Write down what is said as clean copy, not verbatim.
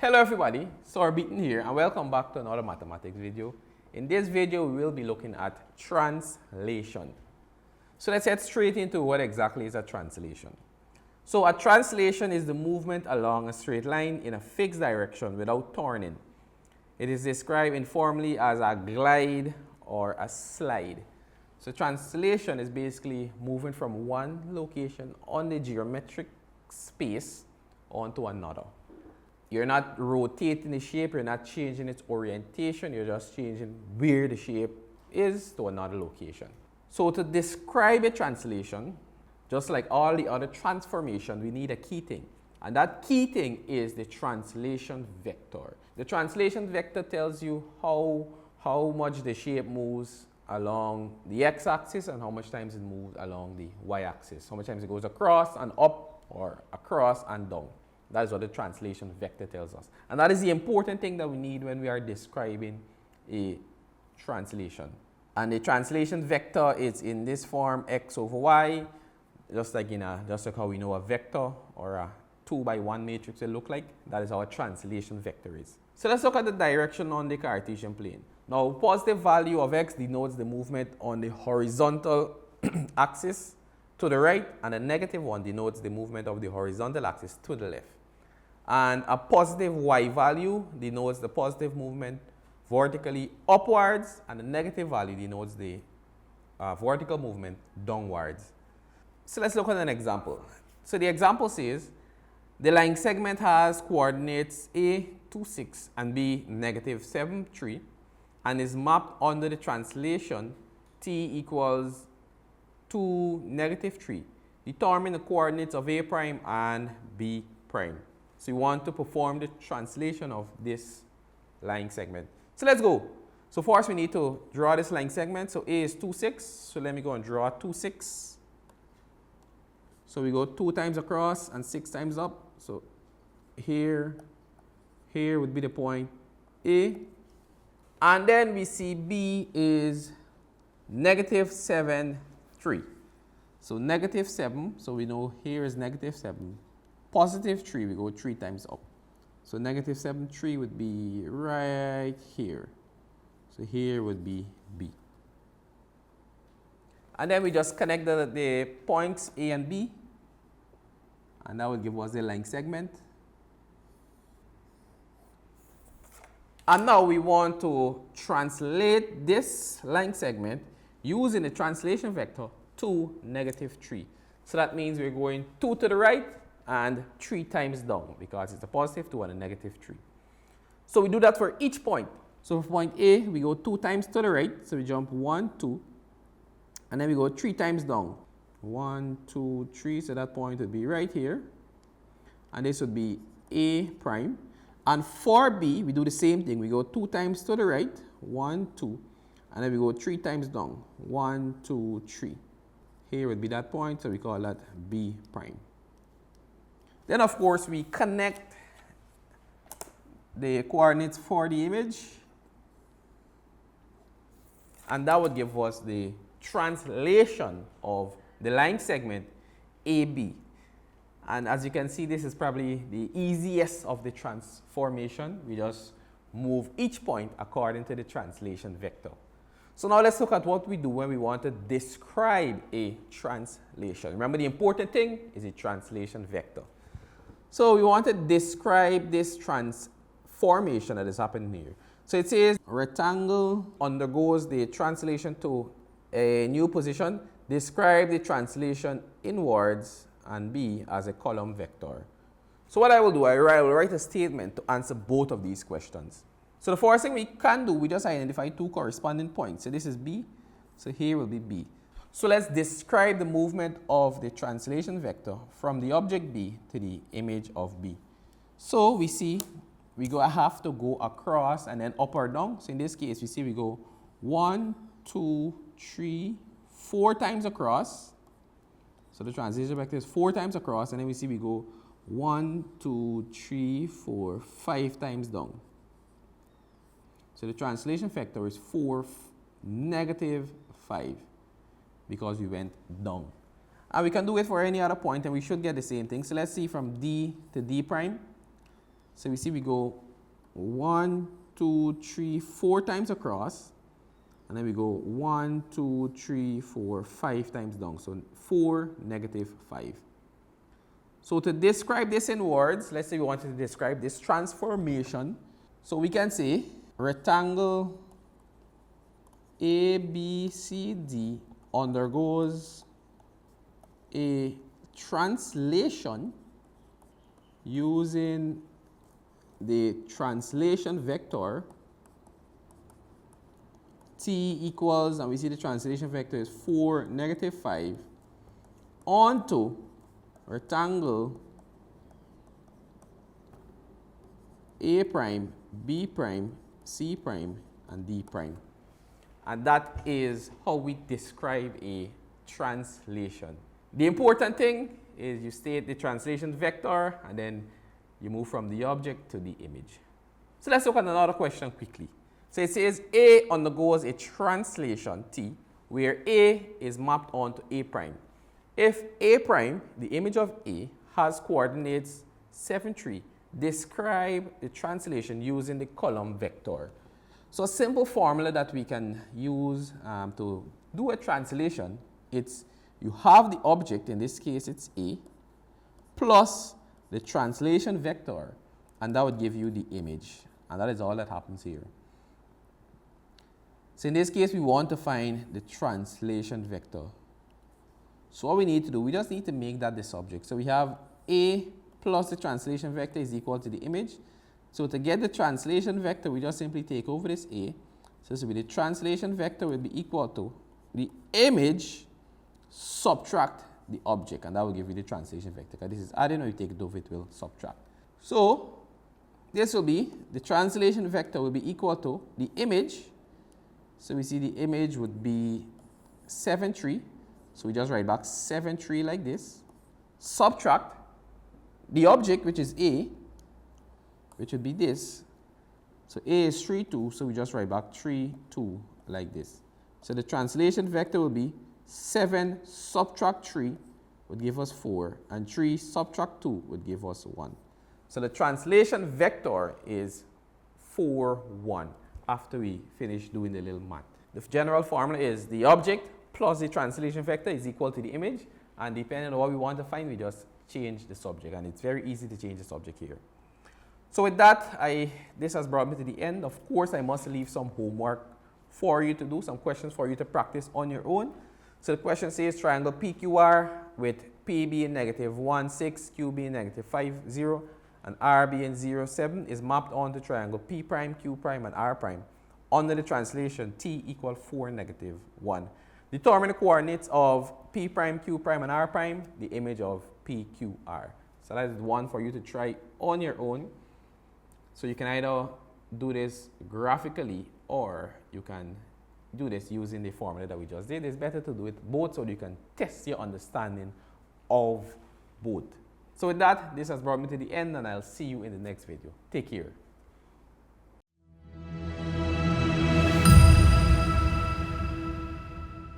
Hello everybody, Sorbeaten here and welcome back to another mathematics video. In this video we will be looking at translation. So let's get straight into what exactly is a translation. So a translation is the movement along a straight line in a fixed direction without turning. It is described informally as a glide or a slide. So translation is basically moving from one location on the geometric space onto another. You're not rotating the shape, you're not changing its orientation, you're just changing where the shape is to another location. So to describe a translation, just like all the other transformation, we need a key thing. And that key thing is the translation vector. The translation vector tells you how much the shape moves along the x-axis and how much times it moves along the y-axis. How much times it goes across and up or across and down. That is what the translation vector tells us. And that is the important thing that we need when we are describing a translation. And the translation vector is in this form, x over y, just like how we know a vector or a 2x1 matrix will look like. That is how a translation vector is. So let's look at the direction on the Cartesian plane. Now, positive value of x denotes the movement on the horizontal axis to the right, and a negative one denotes the movement of the horizontal axis to the left. And a positive y value denotes the positive movement vertically upwards, and the negative value denotes the vertical movement downwards. So let's look at an example. So the example says the line segment has coordinates a 2, 6 and b negative 7, 3 and is mapped under the translation t equals 2, negative 3. Determine the coordinates of a prime and b prime. So you want to perform the translation of this line segment. So let's go. So first we need to draw this line segment. So A is 2, 6. So let me go and draw 2, 6. So we go 2 times across and 6 times up. So here would be the point A. And then we see B is negative 7, 3. So negative 7, so we know here is negative 7. Positive 3, we go 3 times up. So negative 7, 3 would be right here. So here would be B. And then we just connect the points A and B. And that will give us the line segment. And now we want to translate this line segment using the translation vector to negative 3. So that means we're going 2 to the right and 3 times down because it's a positive 2 and a negative 3. So we do that for each point. So for point A, we go 2 times to the right. So we jump 1, 2. And then we go 3 times down. 1, 2, 3. So that point would be right here. And this would be A prime. And for B, we do the same thing. We go 2 times to the right. 1, 2. And then we go 3 times down. 1, 2, 3. Here would be that point. So we call that B prime. Then, of course, we connect the coordinates for the image. And that would give us the translation of the line segment AB. And as you can see, this is probably the easiest of the transformation. We just move each point according to the translation vector. So now let's look at what we do when we want to describe a translation. Remember, the important thing is the translation vector. So we want to describe this transformation that is happening here. So it says rectangle undergoes the translation to a new position. Describe the translation inwards and B as a column vector. So what I will do, I will write a statement to answer both of these questions. So the first thing we can do, we just identify 2 corresponding points. So this is B, so here will be B. So let's describe the movement of the translation vector from the object B to the image of B. So we see I have to go across and then up or down. So in this case, we see we go 1, 2, 3, 4 times across. So the translation vector is 4 times across, and then we see we go 1, 2, 3, 4, 5 times down. So the translation vector is 4, negative 5. Because we went down. And we can do it for any other point and we should get the same thing. So let's see from D to D prime. So we see we go 1, 2, 3, 4 times across, and then we go 1, 2, 3, 4, 5 times down. So 4, negative 5. So to describe this in words, let's say we wanted to describe this transformation. So we can say rectangle ABCD undergoes a translation using the translation vector t equals, and we see the translation vector is 4, negative 5, onto rectangle A prime, B prime, C prime, and D prime. And that is how we describe a translation. The important thing is you state the translation vector and then you move from the object to the image. So let's look at another question quickly. So it says A undergoes a translation T where A is mapped onto A prime. If A prime, the image of A, has coordinates 7, 3, describe the translation using the column vector. So a simple formula that we can use to do a translation, it's you have the object, in this case it's A, plus the translation vector, and that would give you the image. And that is all that happens here. So in this case, we want to find the translation vector. So what we need to do, we just need to make that the subject. So we have A plus the translation vector is equal to the image. So to get the translation vector, we just simply take over this A. So this will be the translation vector will be equal to the image subtract the object, and that will give you the translation vector. Because this is adding, or you take it over, it will subtract. So this will be, the translation vector will be equal to the image. So we see the image would be 7, 3. So we just write back 7, 3 like this. Subtract the object, which is A, which would be this. So A is 3, 2, so we just write back 3, 2 like this. So the translation vector will be 7 subtract 3 would give us 4, and 3 subtract 2 would give us 1. So the translation vector is 4, 1 after we finish doing the little math. The general formula is the object plus the translation vector is equal to the image, and depending on what we want to find, we just change the subject, and it's very easy to change the subject here. So with that, this has brought me to the end. Of course, I must leave some homework for you to do, some questions for you to practice on your own. So the question says triangle PQR with P being negative 1, 6, Q being negative 5, 0, and R being 0, 7 is mapped onto triangle P prime, Q prime, and R prime under the translation T equal 4, negative 1. Determine the coordinates of P prime, Q prime, and R prime, the image of PQR. So that is one for you to try on your own. So you can either do this graphically or you can do this using the formula that we just did. It's better to do it both so you can test your understanding of both. So with that, this has brought me to the end, and I'll see you in the next video. Take care.